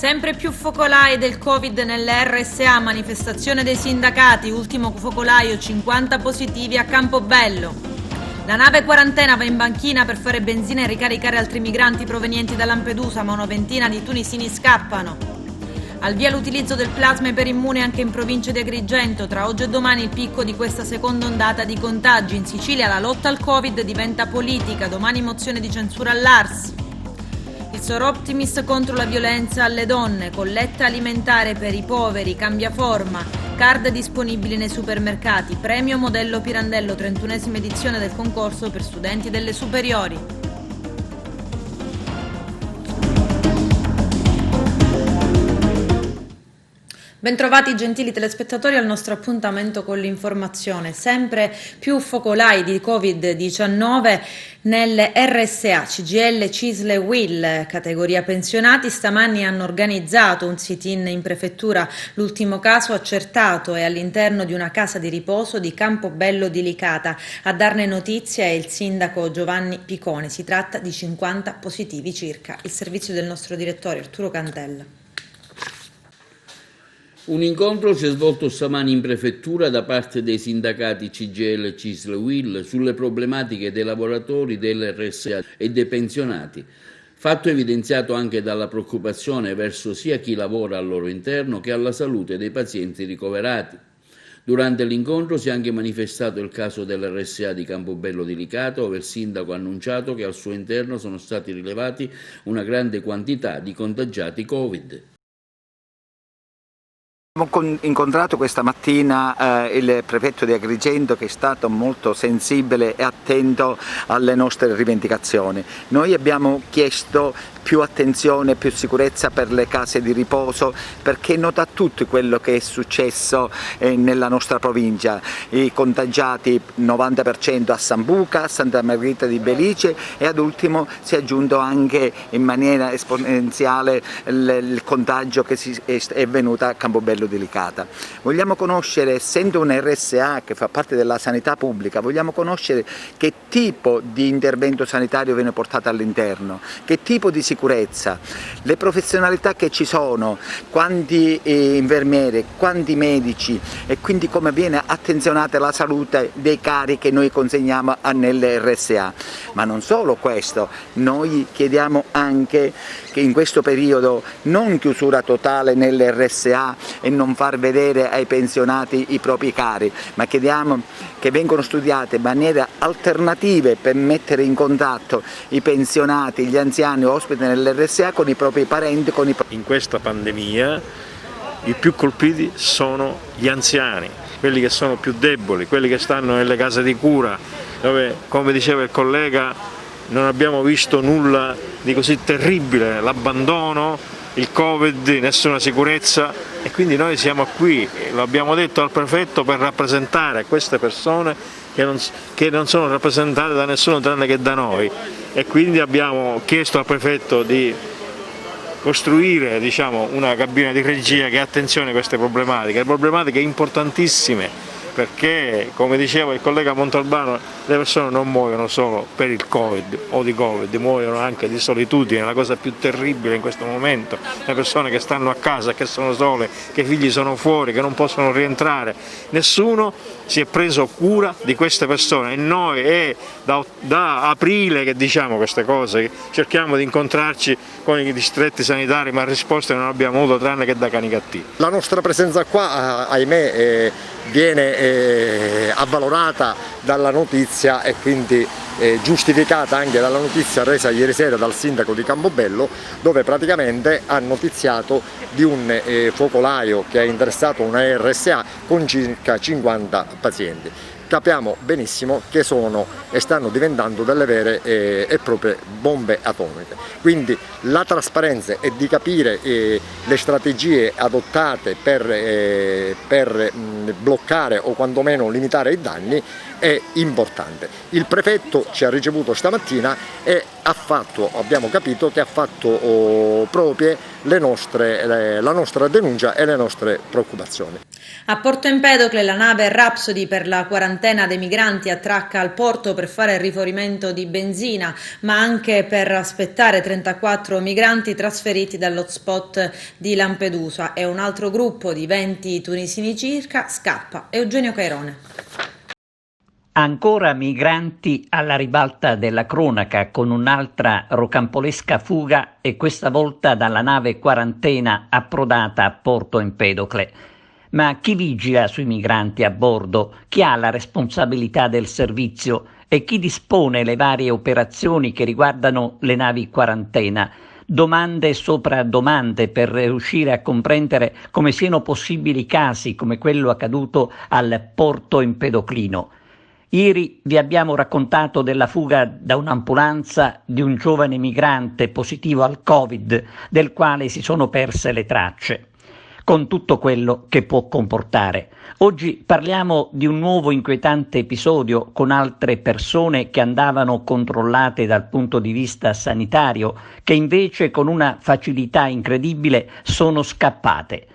Sempre più focolai del Covid nelle RSA, manifestazione dei sindacati, ultimo focolaio, 50 positivi a Campobello. La nave quarantena va in banchina per fare benzina e ricaricare altri migranti provenienti da Lampedusa, ma una ventina di tunisini scappano. Al via l'utilizzo del plasma per immune anche in provincia di Agrigento. Tra oggi e domani il picco di questa seconda ondata di contagi. In Sicilia la lotta al Covid diventa politica, domani mozione di censura all'ARS. Il Soroptimis contro la violenza alle donne, colletta alimentare per i poveri, cambia forma, card disponibili nei supermercati, premio modello Pirandello, 31esima edizione del concorso per studenti delle superiori. Bentrovati gentili telespettatori al nostro appuntamento con l'informazione. Sempre più focolai di Covid-19 nelle RSA, CGIL, CISL e UIL, categoria pensionati. Stamani hanno organizzato un sit-in in prefettura. L'ultimo caso accertato è all'interno di una casa di riposo di Campobello di Licata. A darne notizia è il sindaco Giovanni Picone. Si tratta di 50 positivi circa. Il servizio del nostro direttore Arturo Cantella. Un incontro si è svolto stamani in prefettura da parte dei sindacati CGIL, CISL e UIL sulle problematiche dei lavoratori dell'RSA e dei pensionati, fatto evidenziato anche dalla preoccupazione verso sia chi lavora al loro interno che alla salute dei pazienti ricoverati. Durante l'incontro si è anche manifestato il caso dell'RSA di Campobello di Licata, dove il sindaco ha annunciato che al suo interno sono stati rilevati una grande quantità di contagiati Covid. Abbiamo incontrato questa mattina il prefetto di Agrigento, che è stato molto sensibile e attento alle nostre rivendicazioni. Noi abbiamo chiesto più attenzione, più sicurezza per le case di riposo, perché nota a tutti quello che è successo nella nostra provincia. I contagiati 90% a Sambuca, a Santa Margherita di Belice, e ad ultimo si è aggiunto anche in maniera esponenziale il contagio che è venuto a Campobello di Licata. Vogliamo conoscere, essendo un RSA che fa parte della sanità pubblica, vogliamo conoscere che tipo di intervento sanitario viene portato all'interno, che tipo di sicurezza, le professionalità che ci sono, quanti infermieri, quanti medici, e quindi come viene attenzionata la salute dei cari che noi consegniamo nelle RSA. Ma non solo questo, noi chiediamo anche che in questo periodo non chiusura totale nelle RSA e non far vedere ai pensionati i propri cari, ma chiediamo che vengano studiate maniere alternative per mettere in contatto i pensionati, gli anziani ospiti nell'RSA con i propri parenti. In questa pandemia i più colpiti sono gli anziani, quelli che sono più deboli, quelli che stanno nelle case di cura, dove, come diceva il collega, non abbiamo visto nulla di così terribile, l'abbandono, il Covid, nessuna sicurezza, e quindi noi siamo qui, lo abbiamo detto al prefetto, per rappresentare queste persone che non sono rappresentate da nessuno tranne che da noi, e quindi abbiamo chiesto al prefetto di costruire, una cabina di regia che attenzione a queste problematiche importantissime, perché, come diceva il collega Montalbano, le persone non muoiono solo per il Covid o di Covid, muoiono anche di solitudine, la cosa più terribile in questo momento, le persone che stanno a casa, che sono sole, che i figli sono fuori, che non possono rientrare. Nessuno si è preso cura di queste persone, e noi è da aprile che diciamo queste cose, cerchiamo di incontrarci con i distretti sanitari, ma risposte non abbiamo avuto tranne che da cani cattivi. La nostra presenza qua, ahimè, viene avvalorata dalla notizia e quindi giustificata anche dalla notizia resa ieri sera dal sindaco di Campobello, dove praticamente ha notiziato di un focolaio che ha interessato una RSA con circa 50 pazienti. Capiamo benissimo che sono e stanno diventando delle vere e proprie bombe atomiche. Quindi la trasparenza è di capire le strategie adottate per bloccare o quantomeno limitare i danni è importante. Il prefetto ci ha ricevuto stamattina e abbiamo capito che ha fatto proprie la nostra denuncia e le nostre preoccupazioni. A Porto Empedocle la nave Rhapsody per la quarantena dei migranti attracca al porto per fare il rifornimento di benzina, ma anche per aspettare 34 migranti trasferiti dall'hotspot di Lampedusa, e un altro gruppo di 20 tunisini circa scappa. Eugenio Cairone. Ancora migranti alla ribalta della cronaca, con un'altra rocambolesca fuga, e questa volta dalla nave quarantena approdata a Porto Empedocle. Ma chi vigila sui migranti a bordo? Chi ha la responsabilità del servizio e chi dispone le varie operazioni che riguardano le navi quarantena? Domande sopra domande per riuscire a comprendere come siano possibili casi come quello accaduto al Porto Empedoclino. Ieri vi abbiamo raccontato della fuga da un'ambulanza di un giovane migrante positivo al Covid, del quale si sono perse le tracce, con tutto quello che può comportare. Oggi parliamo di un nuovo inquietante episodio con altre persone che andavano controllate dal punto di vista sanitario, che invece con una facilità incredibile sono scappate.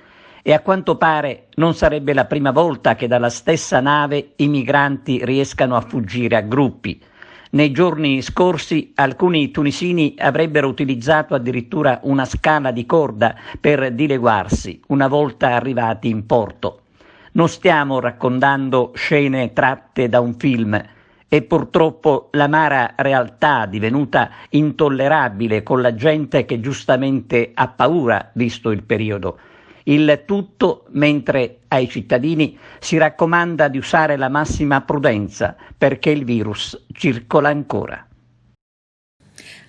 E a quanto pare non sarebbe la prima volta che dalla stessa nave i migranti riescano a fuggire a gruppi. Nei giorni scorsi alcuni tunisini avrebbero utilizzato addirittura una scala di corda per dileguarsi una volta arrivati in porto. Non stiamo raccontando scene tratte da un film, e purtroppo l'amara realtà divenuta intollerabile con la gente che giustamente ha paura visto il periodo. Il tutto mentre ai cittadini si raccomanda di usare la massima prudenza perché il virus circola ancora.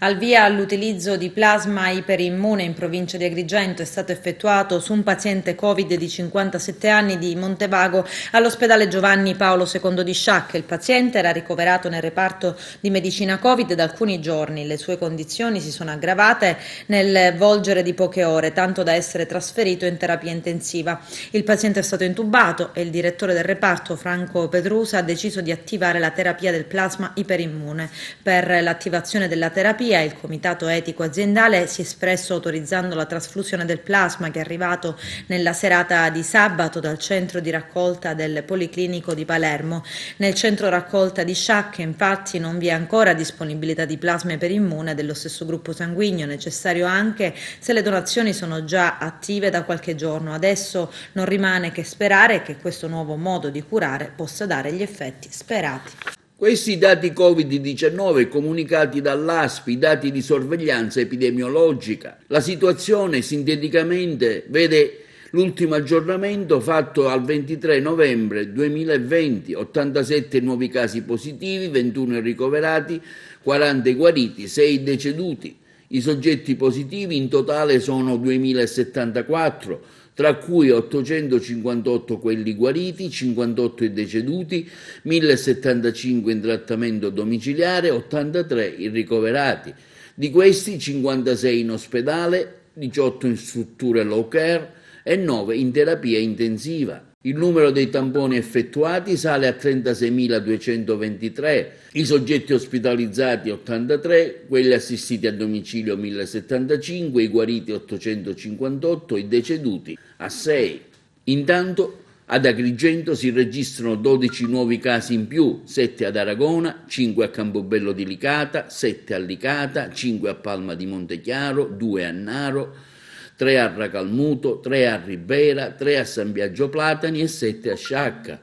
Al via all'utilizzo di plasma iperimmune in provincia di Agrigento è stato effettuato su un paziente Covid di 57 anni di Montevago all'ospedale Giovanni Paolo II di Sciacca. Il paziente era ricoverato nel reparto di medicina Covid da alcuni giorni. Le sue condizioni si sono aggravate nel volgere di poche ore, tanto da essere trasferito in terapia intensiva. Il paziente è stato intubato e il direttore del reparto, Franco Petrusa, ha deciso di attivare la terapia del plasma iperimmune. Per l'attivazione della terapia il Comitato Etico Aziendale si è espresso autorizzando la trasfusione del plasma, che è arrivato nella serata di sabato dal centro di raccolta del Policlinico di Palermo. Nel centro raccolta di Sciacca infatti non vi è ancora disponibilità di plasma iperimmune dello stesso gruppo sanguigno, necessario anche se le donazioni sono già attive da qualche giorno. Adesso non rimane che sperare che questo nuovo modo di curare possa dare gli effetti sperati. Questi dati Covid-19 comunicati dall'ASPI, dati di sorveglianza epidemiologica. La situazione sinteticamente vede l'ultimo aggiornamento fatto al 23 novembre 2020, 87 nuovi casi positivi, 21 ricoverati, 40 guariti, 6 deceduti. I soggetti positivi in totale sono 2074, tra cui 858 quelli guariti, 58 i deceduti, 1075 in trattamento domiciliare, 83 i ricoverati. Di questi 56 in ospedale, 18 in strutture low care e 9 in terapia intensiva. Il numero dei tamponi effettuati sale a 36.223, i soggetti ospitalizzati 83, quelli assistiti a domicilio 1.075, i guariti 858, i deceduti a 6. Intanto ad Agrigento si registrano 12 nuovi casi in più, 7 ad Aragona, 5 a Campobello di Licata, 7 a Licata, 5 a Palma di Montechiaro, 2 a Naro, 3 a Racalmuto, 3 a Ribera, 3 a San Biagio Platani e 7 a Sciacca.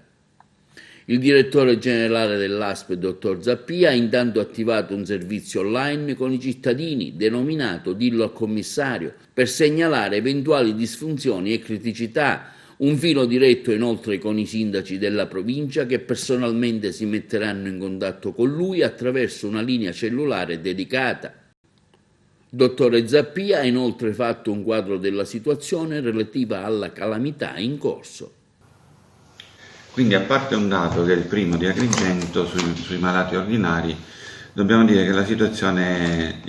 Il direttore generale dell'ASP, dottor Zappia, ha intanto attivato un servizio online con i cittadini, denominato Dillo al commissario, per segnalare eventuali disfunzioni e criticità. Un filo diretto inoltre con i sindaci della provincia, che personalmente si metteranno in contatto con lui attraverso una linea cellulare dedicata. Dottore Zappia ha inoltre fatto un quadro della situazione relativa alla calamità in corso. Quindi, a parte un dato che è il primo di Agrigento sui malati ordinari, dobbiamo dire che la situazione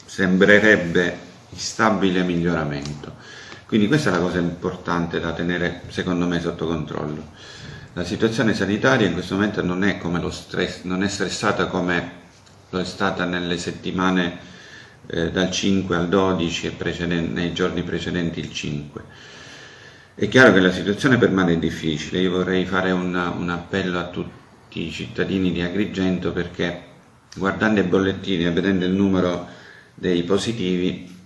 sembrerebbe in stabile miglioramento. Quindi questa è la cosa importante da tenere, secondo me, sotto controllo. La situazione sanitaria in questo momento non è come lo stress, non è stressata come lo è stata nelle settimane dal 5 al 12 e nei giorni precedenti il 5. È chiaro che la situazione per mare è difficile, io vorrei fare un appello a tutti i cittadini di Agrigento, perché guardando i bollettini e vedendo il numero dei positivi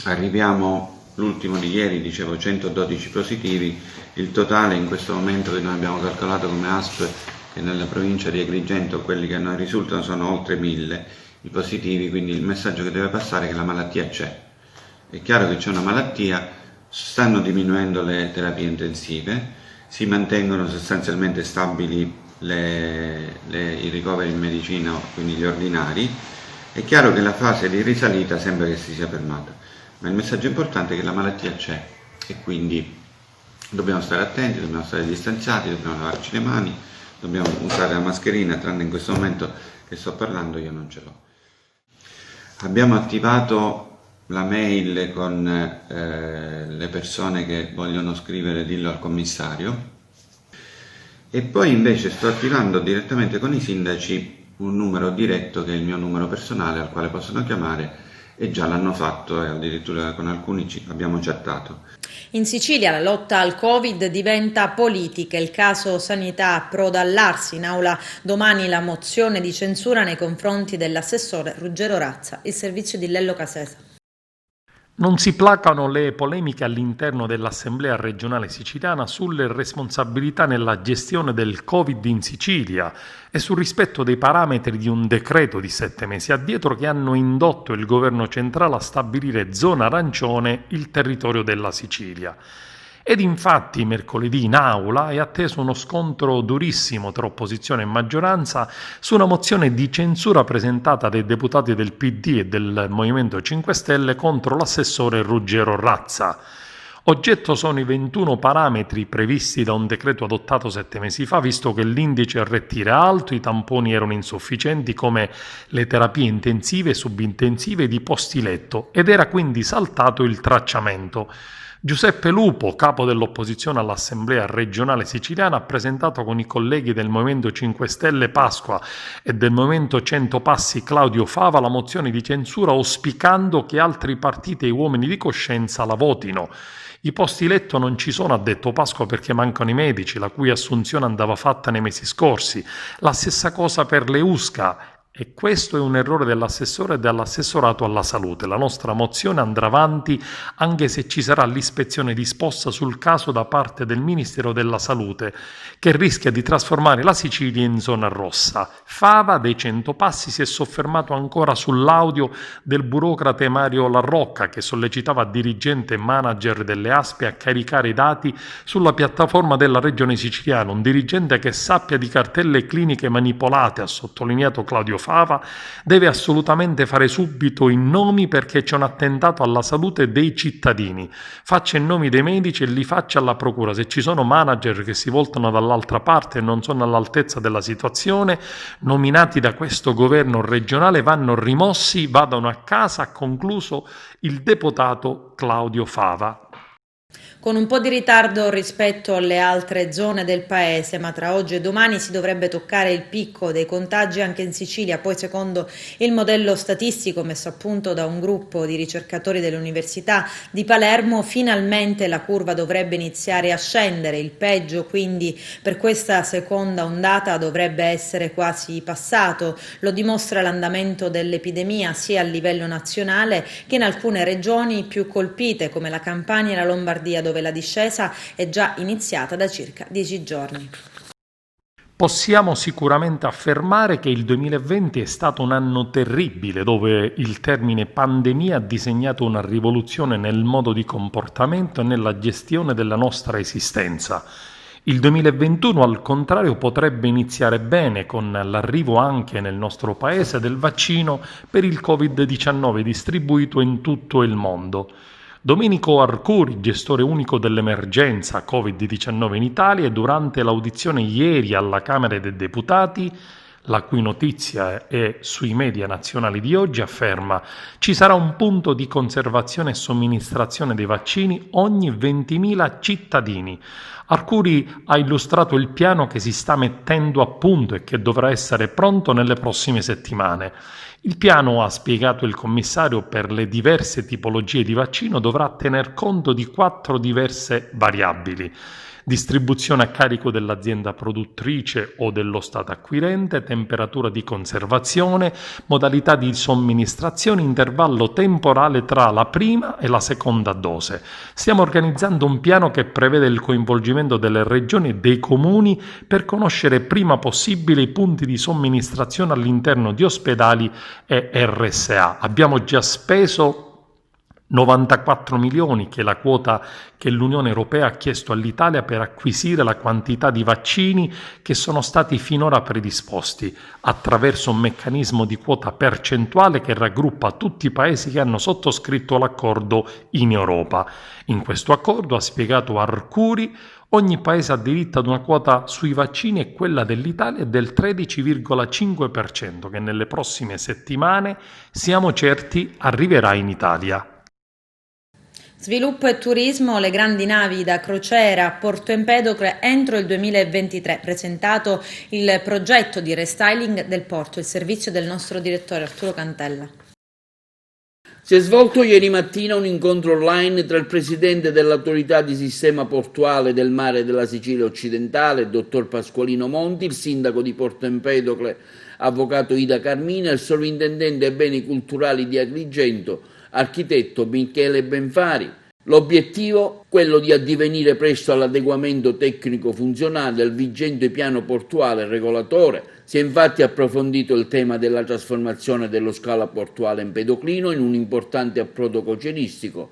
arriviamo, l'ultimo di ieri dicevo 112 positivi, il totale in questo momento che noi abbiamo calcolato come ASP che nella provincia di Agrigento quelli che a noi risultano sono oltre 1000 i positivi, quindi il messaggio che deve passare è che la malattia c'è. È chiaro che c'è una malattia, stanno diminuendo le terapie intensive, si mantengono sostanzialmente stabili i ricoveri in medicina, quindi gli ordinari. È chiaro che la fase di risalita sembra che si sia fermata, ma il messaggio importante è che la malattia c'è e quindi dobbiamo stare attenti, dobbiamo stare distanziati, dobbiamo lavarci le mani, dobbiamo usare la mascherina, tranne in questo momento che sto parlando io non ce l'ho. Abbiamo attivato la mail con le persone che vogliono scrivere dillo al commissario, e poi invece sto attivando direttamente con i sindaci un numero diretto che è il mio numero personale al quale possono chiamare, e già l'hanno fatto e addirittura con alcuni abbiamo chattato. In Sicilia la lotta al Covid diventa politica, il caso sanità approda all'Arsi, in aula domani la mozione di censura nei confronti dell'assessore Ruggero Razza, il servizio di Lello Casesa. Non si placano le polemiche all'interno dell'Assemblea regionale siciliana sulle responsabilità nella gestione del Covid in Sicilia e sul rispetto dei parametri di un decreto di 7 mesi addietro che hanno indotto il governo centrale a stabilire zona arancione il territorio della Sicilia. Ed infatti mercoledì in aula è atteso uno scontro durissimo tra opposizione e maggioranza su una mozione di censura presentata dai deputati del PD e del Movimento 5 Stelle contro l'assessore Ruggero Razza. Oggetto sono i 21 parametri previsti da un decreto adottato 7 mesi fa, visto che l'indice RT era alto, i tamponi erano insufficienti come le terapie intensive, subintensive ed i posti letto, ed era quindi saltato il tracciamento. Giuseppe Lupo, capo dell'opposizione all'Assemblea regionale siciliana, ha presentato con i colleghi del Movimento 5 Stelle Pasqua e del Movimento 100 Passi Claudio Fava la mozione di censura, auspicando che altri partiti e uomini di coscienza la votino. I posti letto non ci sono, ha detto Pasqua, perché mancano i medici, la cui assunzione andava fatta nei mesi scorsi. La stessa cosa per le USCA. E questo è un errore dell'assessore e dell'assessorato alla salute. La nostra mozione andrà avanti anche se ci sarà l'ispezione disposta sul caso da parte del Ministero della Salute, che rischia di trasformare la Sicilia in zona rossa. Fava dei 100 Passi si è soffermato ancora sull'audio del burocrate Mario Larrocca, che sollecitava dirigente e manager delle ASP a caricare i dati sulla piattaforma della Regione Siciliana. Un dirigente che sappia di cartelle cliniche manipolate, ha sottolineato Claudio Fava, deve assolutamente fare subito i nomi perché c'è un attentato alla salute dei cittadini. Faccia i nomi dei medici e li faccia alla procura. Se ci sono manager che si voltano dall'altra parte e non sono all'altezza della situazione, nominati da questo governo regionale, vanno rimossi, vadano a casa, ha concluso il deputato Claudio Fava. Con un po' di ritardo rispetto alle altre zone del paese, ma tra oggi e domani si dovrebbe toccare il picco dei contagi anche in Sicilia. Poi, secondo il modello statistico messo a punto da un gruppo di ricercatori dell'Università di Palermo, finalmente la curva dovrebbe iniziare a scendere. Il peggio quindi per questa seconda ondata dovrebbe essere quasi passato. Lo dimostra l'andamento dell'epidemia sia a livello nazionale che in alcune regioni più colpite come la Campania e la Lombardia, dove la discesa è già iniziata da circa 10 giorni. Possiamo sicuramente affermare che il 2020 è stato un anno terribile, dove il termine pandemia ha disegnato una rivoluzione nel modo di comportamento e nella gestione della nostra esistenza. Il 2021, al contrario, potrebbe iniziare bene con l'arrivo anche nel nostro paese del vaccino per il Covid-19 distribuito in tutto il mondo. Domenico Arcuri, gestore unico dell'emergenza Covid-19 in Italia, durante l'audizione ieri alla Camera dei Deputati, la cui notizia è sui media nazionali di oggi, afferma: ci sarà un punto di conservazione e somministrazione dei vaccini ogni 20.000 cittadini. Arcuri ha illustrato il piano che si sta mettendo a punto e che dovrà essere pronto nelle prossime settimane. Il piano, ha spiegato il commissario per le diverse tipologie di vaccino, dovrà tener conto di 4 diverse variabili: distribuzione a carico dell'azienda produttrice o dello Stato acquirente, temperatura di conservazione, modalità di somministrazione, intervallo temporale tra la prima e la seconda dose. Stiamo organizzando un piano che prevede il coinvolgimento delle regioni e dei comuni per conoscere prima possibile i punti di somministrazione all'interno di ospedali e RSA. Abbiamo già speso 94 milioni, che è la quota che l'Unione Europea ha chiesto all'Italia per acquisire la quantità di vaccini che sono stati finora predisposti, attraverso un meccanismo di quota percentuale che raggruppa tutti i paesi che hanno sottoscritto l'accordo in Europa. In questo accordo, ha spiegato Arcuri, ogni paese ha diritto ad una quota sui vaccini e quella dell'Italia è del 13,5% che nelle prossime settimane, siamo certi, arriverà in Italia. Sviluppo e turismo, le grandi navi da crociera a Porto Empedocle entro il 2023. Presentato il progetto di restyling del porto, il servizio del nostro direttore Arturo Cantella. Si è svolto ieri mattina un incontro online tra il presidente dell'autorità di sistema portuale del mare della Sicilia occidentale, il dottor Pasqualino Monti, il sindaco di Porto Empedocle, avvocato Ida Carmina, e il sovrintendente ai beni culturali di Agrigento, architetto Michele Benfari. L'obiettivo, quello di addivenire presto all'adeguamento tecnico-funzionale al vigente piano portuale regolatore. Si è infatti approfondito il tema della trasformazione dello scalo portuale empedoclino in un importante approdo crocieristico,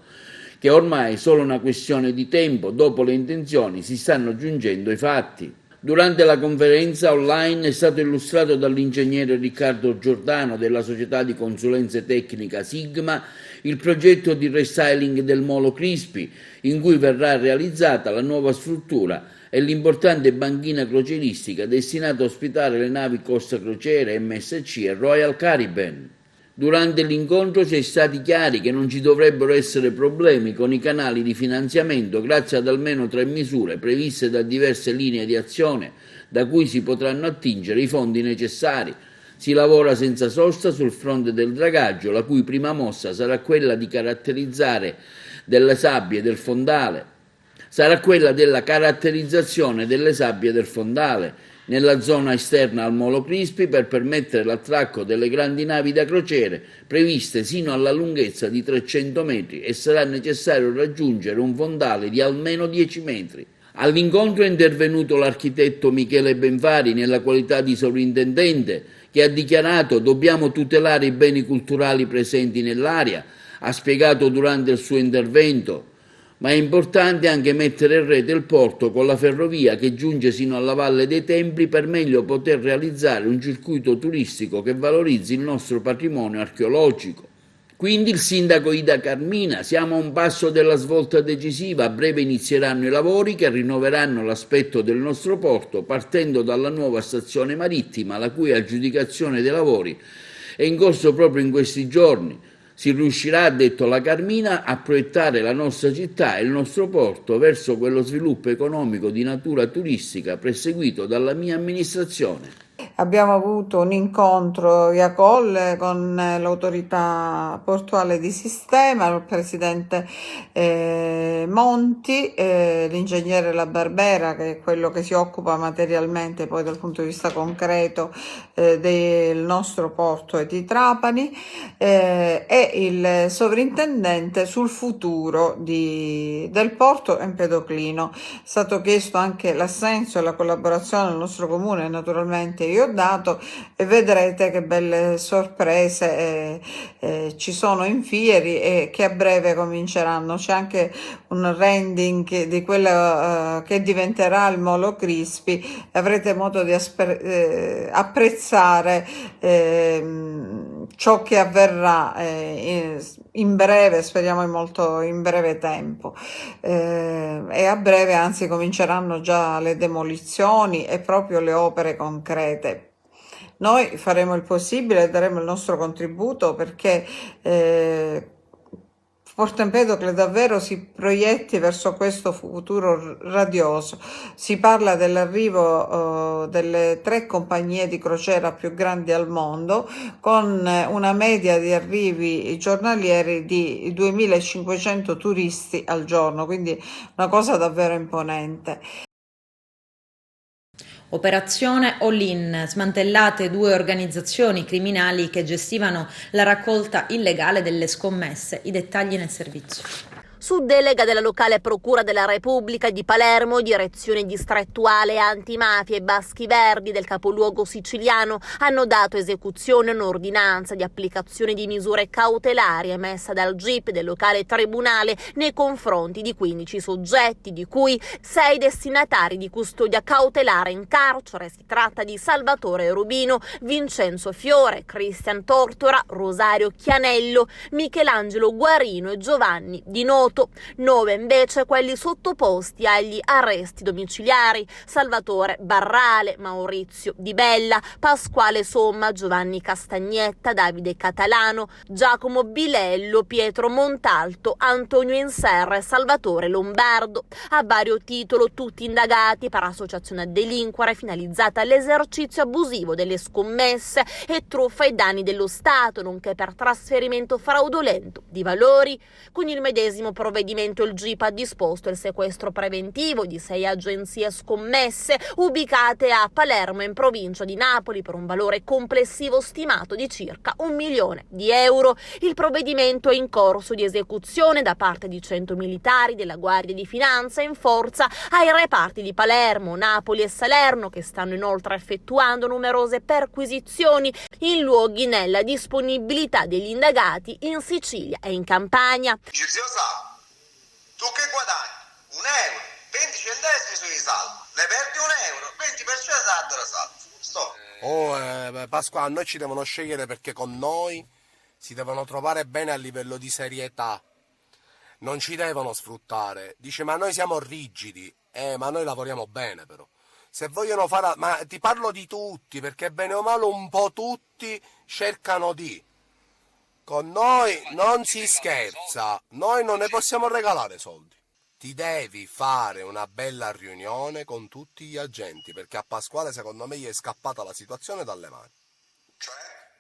che ormai è solo una questione di tempo. Dopo le intenzioni si stanno giungendo i fatti. Durante la conferenza online è stato illustrato dall'ingegnere Riccardo Giordano della società di consulenze tecnica Sigma il progetto di restyling del Molo Crispi, in cui verrà realizzata la nuova struttura e l'importante banchina crocieristica destinata a ospitare le navi Costa Crociere, MSC e Royal Caribbean. Durante l'incontro si è stati chiari che non ci dovrebbero essere problemi con i canali di finanziamento grazie ad almeno 3 misure previste da diverse linee di azione da cui si potranno attingere i fondi necessari. Si lavora senza sosta sul fronte del dragaggio, la cui prima mossa sarà quella di caratterizzare delle sabbie del fondale. Sarà quella della caratterizzazione delle sabbie del fondale nella zona esterna al Molo Crispi per permettere l'attracco delle grandi navi da crociere previste sino alla lunghezza di 300 metri e sarà necessario raggiungere un fondale di almeno 10 metri. All'incontro è intervenuto l'architetto Michele Benfari nella qualità di sovrintendente, che ha dichiarato: dobbiamo tutelare i beni culturali presenti nell'area. Ha spiegato durante il suo intervento: ma è importante anche mettere in rete il porto con la ferrovia che giunge sino alla Valle dei Templi per meglio poter realizzare un circuito turistico che valorizzi il nostro patrimonio archeologico. Quindi il sindaco Ida Carmina: siamo a un passo della svolta decisiva, a breve inizieranno i lavori che rinnoveranno l'aspetto del nostro porto, partendo dalla nuova stazione marittima, la cui aggiudicazione dei lavori è in corso proprio in questi giorni. Si riuscirà, ha detto la Carmina, a proiettare la nostra città e il nostro porto verso quello sviluppo economico di natura turistica perseguito dalla mia amministrazione. Abbiamo avuto un incontro via call con l'autorità portuale di sistema, il presidente Monti, l'ingegnere La Barbera, che è quello che si occupa materialmente poi dal punto di vista concreto del nostro porto e di Trapani, e il sovrintendente sul futuro del porto empedoclino. È stato chiesto anche l'assenso e la collaborazione del nostro comune, naturalmente io ho dato, e vedrete che belle sorprese ci sono in Fieri e che a breve cominceranno. C'è anche un rending di quello che diventerà il Molo Crispi e avrete modo di apprezzare ciò che avverrà in breve, speriamo in breve tempo, e a breve anzi cominceranno già le demolizioni e proprio le opere concrete. Noi faremo il possibile e daremo il nostro contributo perché Porto Empedocle davvero si proietti verso questo futuro radioso. Si parla dell'arrivo delle 3 compagnie di crociera più grandi al mondo, con una media di arrivi giornalieri di 2500 turisti al giorno, quindi una cosa davvero imponente. Operazione All-in, smantellate 2 organizzazioni criminali che gestivano la raccolta illegale delle scommesse. I dettagli nel servizio. Su delega della locale Procura della Repubblica di Palermo, direzione distrettuale antimafia e Baschi Verdi del capoluogo siciliano hanno dato esecuzione a un'ordinanza di applicazione di misure cautelari emessa dal GIP del locale tribunale nei confronti di 15 soggetti, di cui 6 destinatari di custodia cautelare in carcere. Si tratta di Salvatore Rubino, Vincenzo Fiore, Cristian Tortora, Rosario Chianello, Michelangelo Guarino e Giovanni Di Noto. 9 invece quelli sottoposti agli arresti domiciliari: Salvatore Barrale, Maurizio Di Bella, Pasquale Somma, Giovanni Castagnetta, Davide Catalano, Giacomo Bilello, Pietro Montalto, Antonio Inserra e Salvatore Lombardo, a vario titolo tutti indagati per associazione a delinquere finalizzata all'esercizio abusivo delle scommesse e truffa ai danni dello Stato, nonché per trasferimento fraudolento di valori. Con il medesimo provvedimento il GIP ha disposto il sequestro preventivo di 6 agenzie scommesse ubicate a Palermo e in provincia di Napoli per un valore complessivo stimato di circa 1 milione di euro. Il provvedimento è in corso di esecuzione da parte di 100 militari della Guardia di Finanza in forza ai reparti di Palermo, Napoli e Salerno, che stanno inoltre effettuando numerose perquisizioni in luoghi nella disponibilità degli indagati in Sicilia e in Campania. Tu che guadagni? 1 euro, 20 centesimi sui saldi, ne perdi 1 euro, 20% saldo. Pasqua, a noi ci devono scegliere perché con noi si devono trovare bene a livello di serietà, non ci devono sfruttare. Dice ma noi siamo rigidi, ma noi lavoriamo bene però. Se vogliono fare, ma ti parlo di tutti, perché bene o male un po' tutti cercano di. Con noi non si scherza, noi non ne possiamo regalare soldi. Ti devi fare una bella riunione con tutti gli agenti, perché a Pasquale secondo me gli è scappata la situazione dalle mani.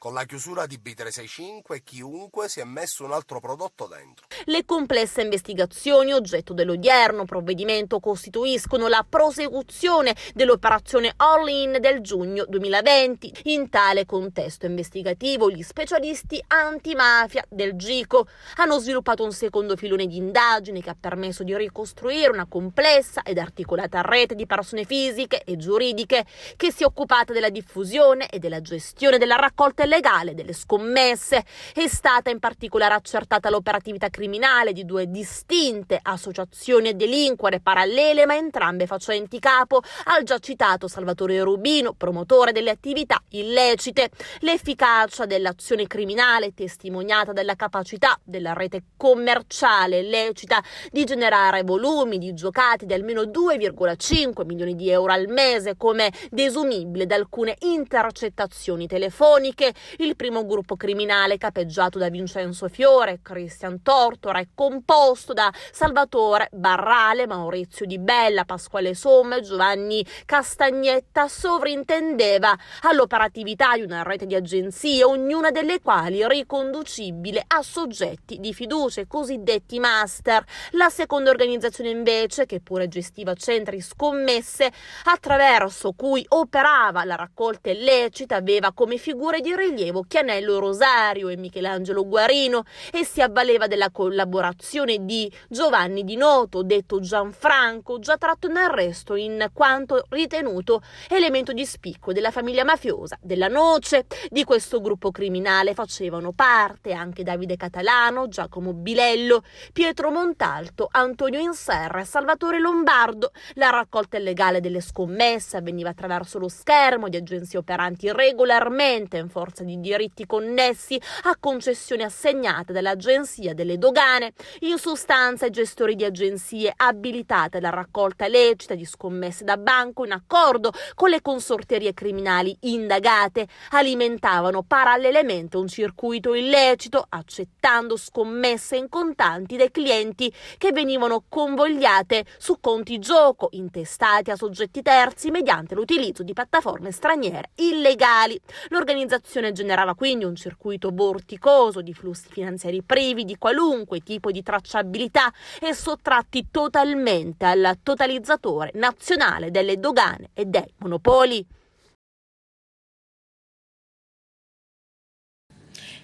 Con la chiusura di B365 chiunque si è messo un altro prodotto dentro. Le complesse investigazioni oggetto dell'odierno provvedimento costituiscono la prosecuzione dell'operazione All-in del giugno 2020. In tale contesto investigativo gli specialisti antimafia del GICO hanno sviluppato un secondo filone di indagine che ha permesso di ricostruire una complessa ed articolata rete di persone fisiche e giuridiche che si è occupata della diffusione e della gestione della raccolta legale delle scommesse. È stata in particolare accertata l'operatività criminale di 2 distinte associazioni a delinquere parallele, ma entrambe facenti capo al già citato Salvatore Rubino, promotore delle attività illecite. L'efficacia dell'azione criminale è testimoniata dalla capacità della rete commerciale illecita di generare volumi di giocati di almeno 2,5 milioni di euro al mese, come desumibile da alcune intercettazioni telefoniche. Il primo gruppo criminale, capeggiato da Vincenzo Fiore, Cristian Tortora, è composto da Salvatore Barrale, Maurizio Di Bella, Pasquale Somma e Giovanni Castagnetta, sovrintendeva all'operatività di una rete di agenzie, ognuna delle quali riconducibile a soggetti di fiducia, i cosiddetti master. La seconda organizzazione invece, che pure gestiva centri scommesse attraverso cui operava la raccolta illecita, aveva come figure di rilievo Chianello Rosario e Michelangelo Guarino e si avvaleva della collaborazione di Giovanni Di Noto, detto Gianfranco, già tratto in arresto in quanto ritenuto elemento di spicco della famiglia mafiosa della Noce. Di questo gruppo criminale facevano parte anche Davide Catalano, Giacomo Bilello, Pietro Montalto, Antonio Inserra e Salvatore Lombardo. La raccolta illegale delle scommesse avveniva attraverso lo schermo di agenzie operanti regolarmente in forza mancanza di diritti connessi a concessioni assegnate dall'Agenzia delle Dogane. In sostanza, i gestori di agenzie abilitate alla raccolta lecita di scommesse da banco in accordo con le consorterie criminali indagate alimentavano parallelamente un circuito illecito, accettando scommesse in contanti dai clienti che venivano convogliate su conti gioco intestati a soggetti terzi mediante l'utilizzo di piattaforme straniere illegali. L'organizzazione generava quindi un circuito vorticoso di flussi finanziari privi di qualunque tipo di tracciabilità e sottratti totalmente al totalizzatore nazionale delle dogane e dei monopoli.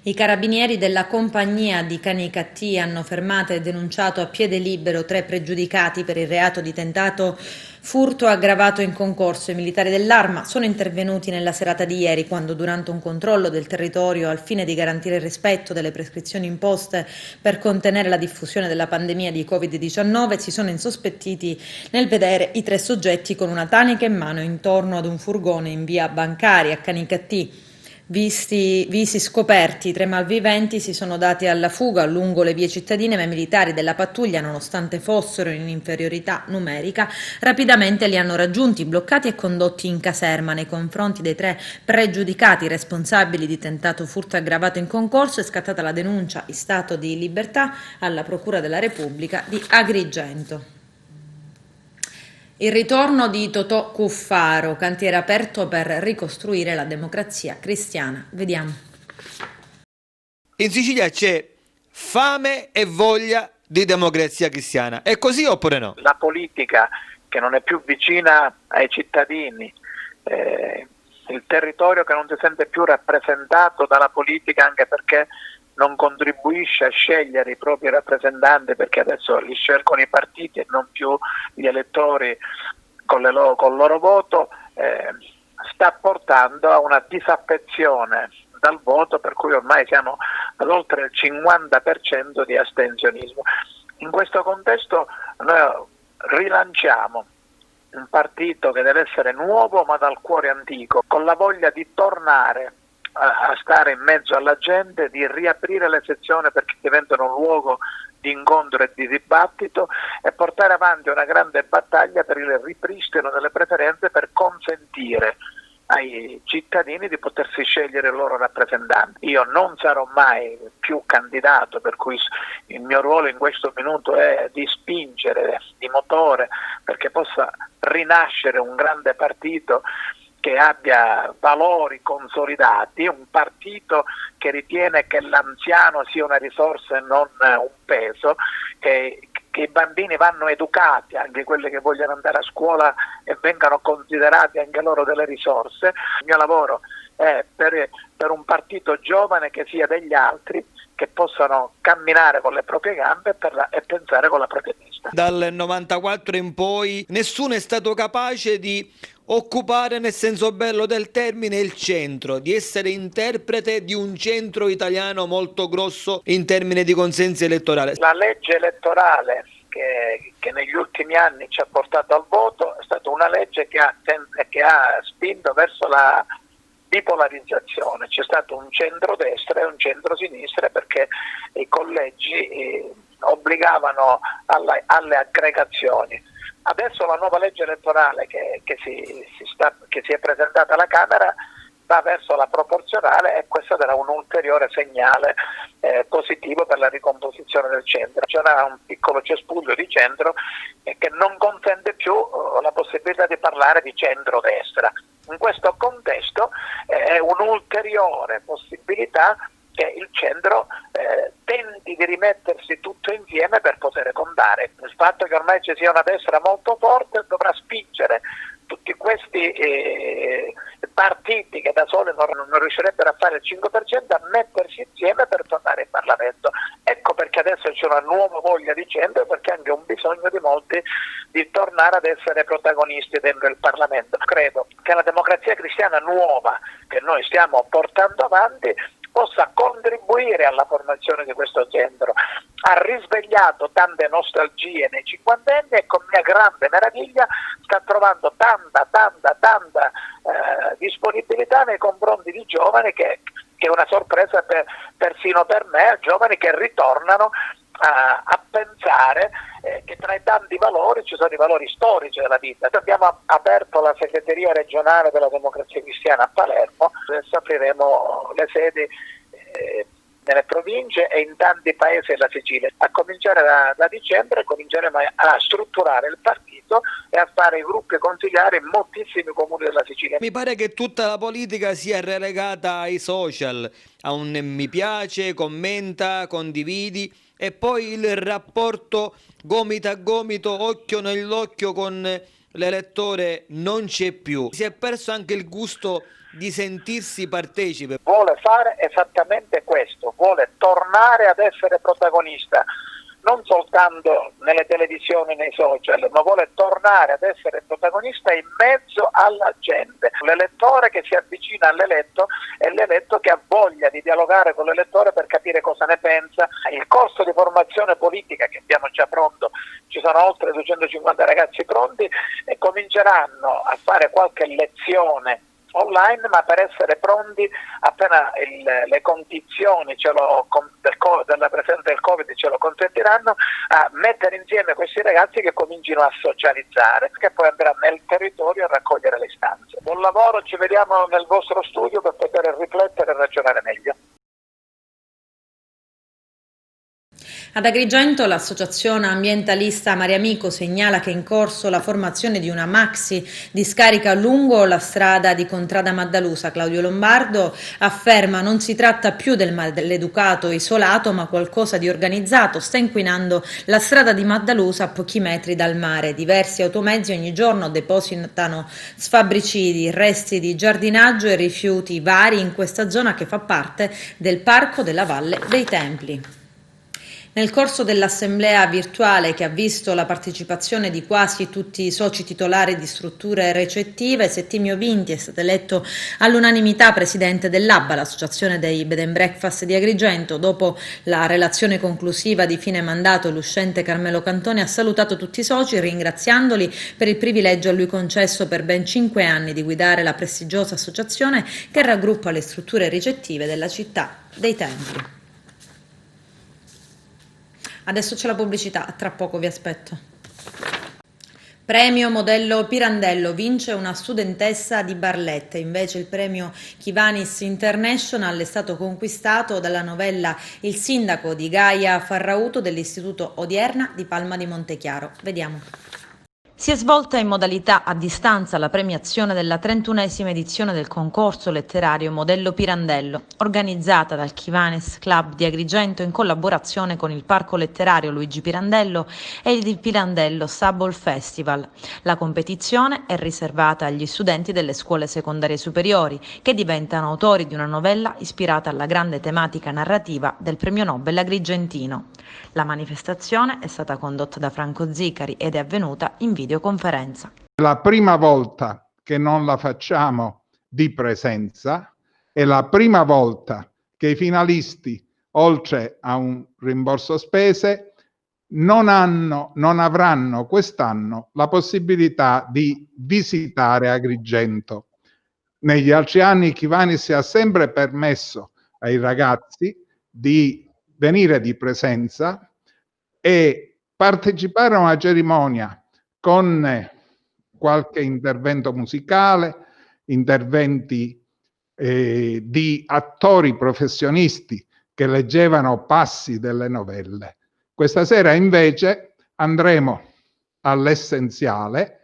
I carabinieri della compagnia di Canicattì hanno fermato e denunciato a piede libero 3 pregiudicati per il reato di tentato furto aggravato in concorso. I militari dell'Arma sono intervenuti nella serata di ieri quando, durante un controllo del territorio al fine di garantire il rispetto delle prescrizioni imposte per contenere la diffusione della pandemia di Covid-19, si sono insospettiti nel vedere i 3 soggetti con una tanica in mano intorno ad un furgone in via Bancari a Canicattì. Visi scoperti, 3 malviventi si sono dati alla fuga lungo le vie cittadine, ma i militari della pattuglia, nonostante fossero in inferiorità numerica, rapidamente li hanno raggiunti, bloccati e condotti in caserma. Nei confronti dei 3 pregiudicati responsabili di tentato furto aggravato in concorso è scattata la denuncia in stato di libertà alla Procura della Repubblica di Agrigento. Il ritorno di Totò Cuffaro, cantiere aperto per ricostruire la democrazia cristiana. Vediamo. In Sicilia c'è fame e voglia di democrazia cristiana. È così oppure no? La politica che non è più vicina ai cittadini, il territorio che non si sente più rappresentato dalla politica, anche perché non contribuisce a scegliere i propri rappresentanti, perché adesso li scelgono i partiti e non più gli elettori col loro voto, sta portando a una disaffezione dal voto, per cui ormai siamo ad oltre il 50% di astensionismo. In questo contesto noi rilanciamo un partito che deve essere nuovo ma dal cuore antico, con la voglia di tornare a stare in mezzo alla gente, di riaprire le sezioni perché diventano un luogo di incontro e di dibattito e portare avanti una grande battaglia per il ripristino delle preferenze, per consentire ai cittadini di potersi scegliere i loro rappresentanti. Io non sarò mai più candidato, per cui il mio ruolo in questo minuto è di spingere, di motore, perché possa rinascere un grande partito che abbia valori consolidati, un partito che ritiene che l'anziano sia una risorsa e non un peso, che i bambini vanno educati, anche quelli che vogliono andare a scuola, e vengano considerati anche loro delle risorse. Il mio lavoro è per un partito giovane che sia degli altri, che possano camminare con le proprie gambe e pensare con la propria testa. Dal 94 in poi nessuno è stato capace di occupare, nel senso bello del termine, il centro, di essere interprete di un centro italiano molto grosso in termini di consensi elettorali. La legge elettorale che negli ultimi anni ci ha portato al voto è stata una legge che ha spinto verso la bipolarizzazione. C'è stato un centrodestra e un centrosinistra, perché i collegi obbligavano alle aggregazioni. Adesso la nuova legge elettorale che si è presentata alla Camera va verso la proporzionale, e questo darà un ulteriore segnale positivo per la ricomposizione del centro. C'è un piccolo cespuglio di centro che non consente più la possibilità di parlare di centrodestra. In questo contesto è un'ulteriore possibilità che il centro tenti di rimettersi tutto insieme per poter contare. Il fatto che ormai ci sia una destra molto forte dovrà spingere tutti questi partiti che da soli non riuscirebbero a fare il 5% a mettersi insieme per tornare in Parlamento. Ecco perché adesso c'è una nuova voglia di centro, perché anche un bisogno di molti di tornare ad essere protagonisti dentro il Parlamento. Credo che la democrazia cristiana nuova che noi stiamo portando avanti possa contribuire alla formazione di questo centro. Ha risvegliato tante nostalgie nei cinquantenni e con mia grande meraviglia sta trovando tanta disponibilità nei confronti di giovani che che è una sorpresa persino per me, giovani che ritornano a pensare che tra i tanti valori ci sono i valori storici della vita. Abbiamo aperto la segreteria regionale della Democrazia Cristiana a Palermo, adesso apriremo le sedi nelle province e in tanti paesi della Sicilia. A cominciare da dicembre cominceremo a strutturare il partito e a fare i gruppi consigliari in moltissimi comuni della Sicilia. Mi pare che tutta la politica sia relegata ai social, a un mi piace, commenta, condividi e poi il rapporto gomito a gomito, occhio nell'occhio con l'elettore non c'è più. Si è perso anche il gusto di sentirsi partecipe. Vuole fare esattamente questo, vuole tornare ad essere protagonista, non soltanto nelle televisioni, nei social, ma vuole tornare ad essere protagonista in mezzo alla gente. L'elettore che si avvicina all'eletto è l'eletto che ha voglia di dialogare con l'elettore per capire cosa ne pensa. Il corso di formazione politica che abbiamo già pronto, ci sono oltre 250 ragazzi pronti e cominceranno a fare qualche lezione online, ma per essere pronti appena le condizioni della presenza del Covid ce lo consentiranno, a mettere insieme questi ragazzi che comincino a socializzare, che poi andranno nel territorio a raccogliere le istanze. Buon lavoro, ci vediamo nel vostro studio per poter riflettere e ragionare meglio. Ad Agrigento l'associazione ambientalista Mariamico segnala che è in corso la formazione di una maxi discarica lungo la strada di Contrada Maddalusa. Claudio Lombardo afferma non si tratta più del maleducato isolato ma qualcosa di organizzato, sta inquinando la strada di Maddalusa a pochi metri dal mare. Diversi automezzi ogni giorno depositano sfrabricidi, resti di giardinaggio e rifiuti vari in questa zona che fa parte del Parco della Valle dei Templi. Nel corso dell'assemblea virtuale che ha visto la partecipazione di quasi tutti i soci titolari di strutture recettive, Settimio Vinti è stato eletto all'unanimità presidente dell'ABBA, l'associazione dei Bed and Breakfast di Agrigento. Dopo la relazione conclusiva di fine mandato, l'uscente Carmelo Cantoni ha salutato tutti i soci ringraziandoli per il privilegio a lui concesso per ben 5 anni di guidare la prestigiosa associazione che raggruppa le strutture ricettive della città dei Templi. Adesso c'è la pubblicità, tra poco vi aspetto. Premio modello Pirandello, vince una studentessa di Barletta, invece il premio Kivanis International è stato conquistato dalla novella Il sindaco di Gaia Farrauto dell'Istituto Odierna di Palma di Montechiaro. Vediamo. Si è svolta in modalità a distanza la premiazione della 31esima edizione del concorso letterario Modello Pirandello, organizzata dal Kivanis Club di Agrigento in collaborazione con il Parco Letterario Luigi Pirandello e il Pirandello Sable Festival. La competizione è riservata agli studenti delle scuole secondarie superiori che diventano autori di una novella ispirata alla grande tematica narrativa del premio Nobel agrigentino. La manifestazione è stata condotta da Franco Zicari ed è avvenuta in videoconferenza. È la prima volta che non la facciamo di presenza, è la prima volta che i finalisti, oltre a un rimborso spese, non avranno quest'anno la possibilità di visitare Agrigento. Negli altri anni Kivanis ha sempre permesso ai ragazzi di venire di presenza e partecipare a una cerimonia con qualche intervento musicale, interventi di attori professionisti che leggevano passi delle novelle. Questa sera invece andremo all'essenziale,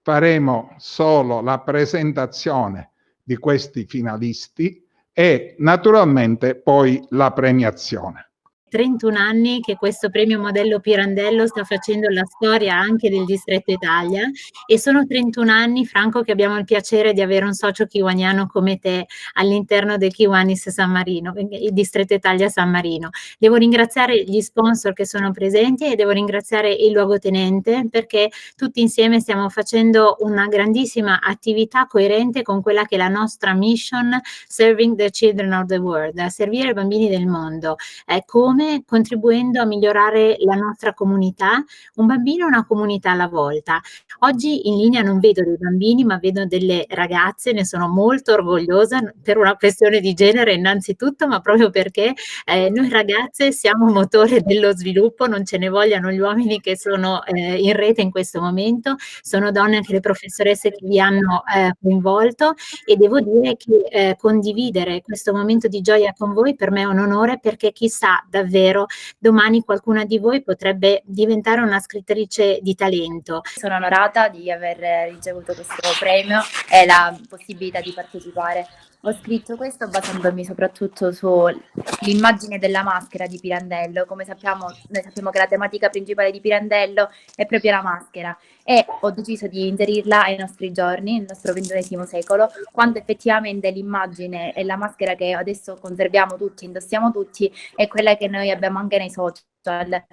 faremo solo la presentazione di questi finalisti e naturalmente poi la premiazione. 31 anni che questo premio modello Pirandello sta facendo la storia anche del Distretto Italia e sono 31 anni, Franco, che abbiamo il piacere di avere un socio kiwaniano come te all'interno del Kiwanis San Marino, il Distretto Italia San Marino. Devo ringraziare gli sponsor che sono presenti e devo ringraziare il luogotenente perché tutti insieme stiamo facendo una grandissima attività coerente con quella che è la nostra mission Serving the Children of the World, servire i bambini del mondo. Come? come contribuendo a migliorare la nostra comunità, un bambino e una comunità alla volta. Oggi in linea non vedo dei bambini, ma vedo delle ragazze, ne sono molto orgogliosa per una questione di genere innanzitutto, ma proprio perché noi ragazze siamo motore dello sviluppo, non ce ne vogliano gli uomini che sono in rete in questo momento, sono donne anche le professoresse che vi hanno coinvolto, e devo dire che condividere questo momento di gioia con voi per me è un onore, perché chissà davvero domani qualcuna di voi potrebbe diventare una scrittrice di talento. Sono onorata di aver ricevuto questo premio e la possibilità di partecipare. Ho scritto questo basandomi soprattutto sull'immagine della maschera di Pirandello. Come sappiamo, noi sappiamo che la tematica principale di Pirandello è proprio la maschera, e ho deciso di inserirla ai nostri giorni, nel nostro XXI secolo, quando effettivamente l'immagine e la maschera che adesso conserviamo tutti, indossiamo tutti, è quella che noi abbiamo anche nei social.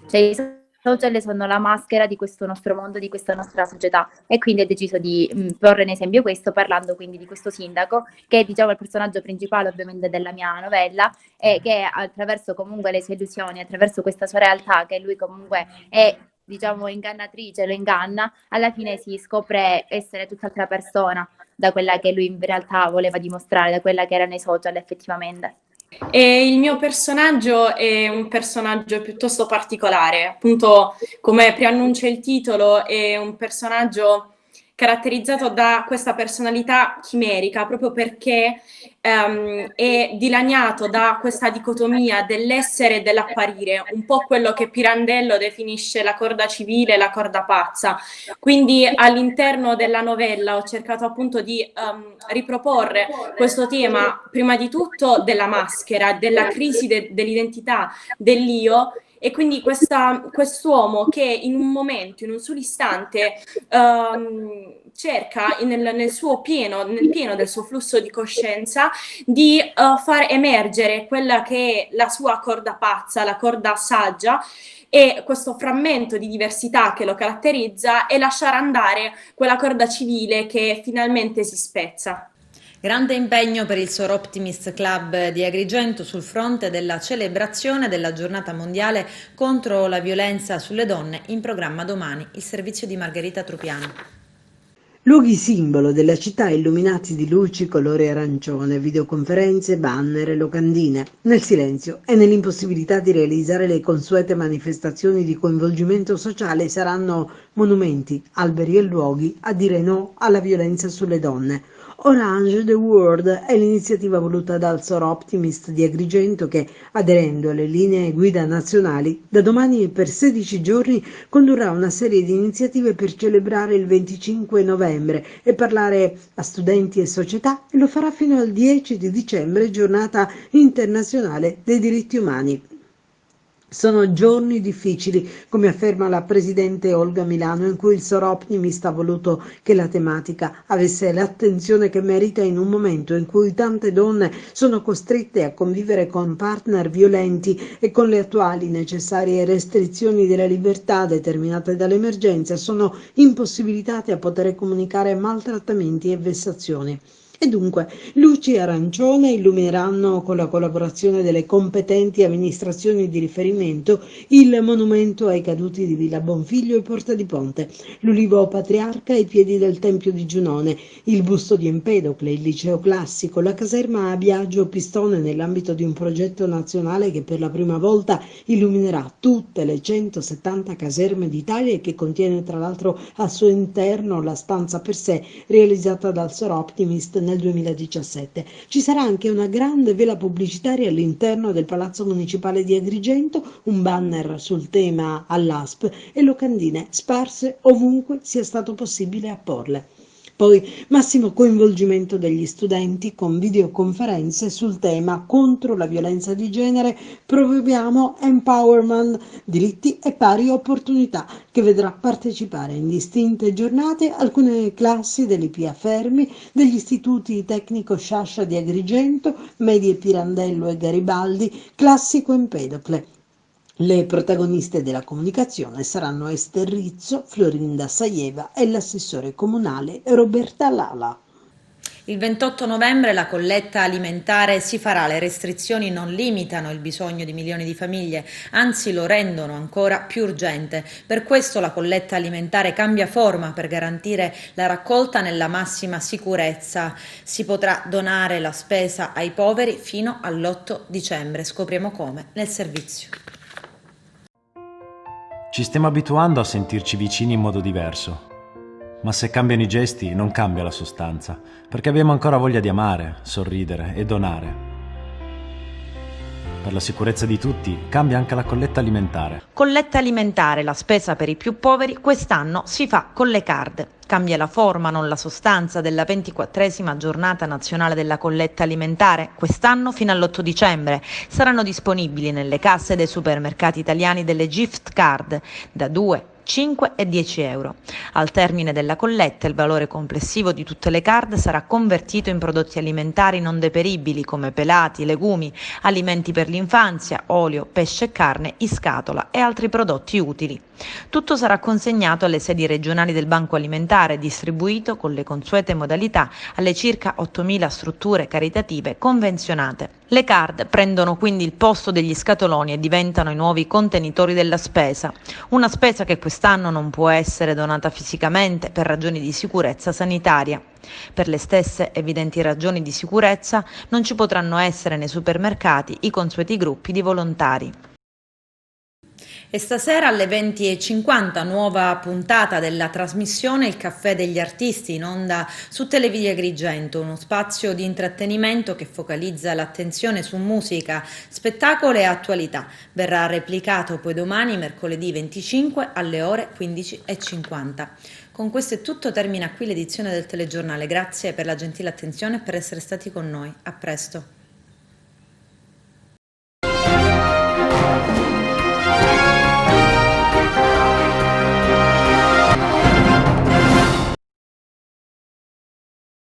Cioè, i social sono la maschera di questo nostro mondo, di questa nostra società, e quindi ho deciso di porre in esempio questo, parlando quindi di questo sindaco, che è, diciamo, il personaggio principale ovviamente della mia novella, e che attraverso comunque le sue illusioni, attraverso questa sua realtà, che lui comunque è, diciamo, ingannatrice, lo inganna, alla fine si scopre essere tutt'altra persona da quella che lui in realtà voleva dimostrare, da quella che era nei social effettivamente. E il mio personaggio è un personaggio piuttosto particolare, appunto come preannuncia il titolo, è un personaggio caratterizzato da questa personalità chimerica, proprio perché è dilaniato da questa dicotomia dell'essere e dell'apparire, un po' quello che Pirandello definisce la corda civile e la corda pazza. Quindi all'interno della novella ho cercato appunto di riproporre questo tema, prima di tutto della maschera, della crisi dell'identità dell'io, e quindi quest'uomo che in un momento, in un solo istante, cerca nel pieno del suo flusso di coscienza di far emergere quella che è la sua corda pazza, la corda saggia, e questo frammento di diversità che lo caratterizza, e lasciare andare quella corda civile che finalmente si spezza. Grande impegno per il Sor Optimist Club di Agrigento sul fronte della celebrazione della giornata mondiale contro la violenza sulle donne, in programma domani. Il servizio di Margherita Trupiano. Luoghi simbolo della città illuminati di luci colore arancione, videoconferenze, banner e locandine, nel silenzio e nell'impossibilità di realizzare le consuete manifestazioni di coinvolgimento sociale saranno monumenti, alberi e luoghi a dire no alla violenza sulle donne. Orange the World è l'iniziativa voluta dal Sor Optimist di Agrigento che, aderendo alle linee guida nazionali, da domani e per 16 giorni condurrà una serie di iniziative per celebrare il 25 novembre e parlare a studenti e società, e lo farà fino al 10 di dicembre, giornata internazionale dei diritti umani. Sono giorni difficili, come afferma la presidente Olga Milano, in cui il Sor Optimist ha voluto che la tematica avesse l'attenzione che merita in un momento in cui tante donne sono costrette a convivere con partner violenti e con le attuali necessarie restrizioni della libertà determinate dall'emergenza sono impossibilitate a poter comunicare maltrattamenti e vessazioni. E dunque, luci arancione illumineranno, con la collaborazione delle competenti amministrazioni di riferimento, il monumento ai caduti di Villa Bonfiglio e Porta di Ponte, l'Ulivo Patriarca ai piedi del Tempio di Giunone, il busto di Empedocle, il liceo classico, la caserma a Biagio Pistone, nell'ambito di un progetto nazionale che per la prima volta illuminerà tutte le 170 caserme d'Italia e che contiene tra l'altro al suo interno la stanza per sé realizzata dal Sor Optimist nel 2017. Ci sarà anche una grande vela pubblicitaria all'interno del Palazzo Municipale di Agrigento, un banner sul tema all'ASP e locandine sparse ovunque sia stato possibile apporle. Poi massimo coinvolgimento degli studenti con videoconferenze sul tema contro la violenza di genere, promuoviamo empowerment, diritti e pari opportunità, che vedrà partecipare in distinte giornate alcune classi dell'IPA Fermi, degli istituti tecnico Sciascia di Agrigento, Medie Pirandello e Garibaldi, Classico Empedocle. Le protagoniste della comunicazione saranno Ester Rizzo, Florinda Saieva e l'assessore comunale Roberta Lala. Il 28 novembre la colletta alimentare si farà. Le restrizioni non limitano il bisogno di milioni di famiglie, anzi lo rendono ancora più urgente. Per questo la colletta alimentare cambia forma per garantire la raccolta nella massima sicurezza. Si potrà donare la spesa ai poveri fino all'8 dicembre. Scopriamo come nel servizio. Ci stiamo abituando a sentirci vicini in modo diverso. Ma se cambiano i gesti non cambia la sostanza, perché abbiamo ancora voglia di amare, sorridere e donare. Per la sicurezza di tutti cambia anche la colletta alimentare. Colletta alimentare, la spesa per i più poveri, quest'anno si fa con le card. Cambia la forma, non la sostanza, della 24esima giornata nazionale della colletta alimentare. Quest'anno fino all'8 dicembre saranno disponibili nelle casse dei supermercati italiani delle gift card da 2, 5 e 10 euro. Al termine della colletta il valore complessivo di tutte le card sarà convertito in prodotti alimentari non deperibili come pelati, legumi, alimenti per l'infanzia, olio, pesce e carne in scatola e altri prodotti utili. Tutto sarà consegnato alle sedi regionali del Banco Alimentare e distribuito con le consuete modalità alle circa 8.000 strutture caritative convenzionate. Le card prendono quindi il posto degli scatoloni e diventano i nuovi contenitori della spesa, una spesa che quest'anno non può essere donata fisicamente per ragioni di sicurezza sanitaria. Per le stesse evidenti ragioni di sicurezza non ci potranno essere nei supermercati i consueti gruppi di volontari. E stasera alle 20:50 nuova puntata della trasmissione Il Caffè degli Artisti, in onda su Televisione Agrigento, uno spazio di intrattenimento che focalizza l'attenzione su musica, spettacolo e attualità. Verrà replicato poi domani, mercoledì 25 alle ore 15:50. Con questo è tutto, termina qui l'edizione del telegiornale. Grazie per la gentile attenzione e per essere stati con noi. A presto.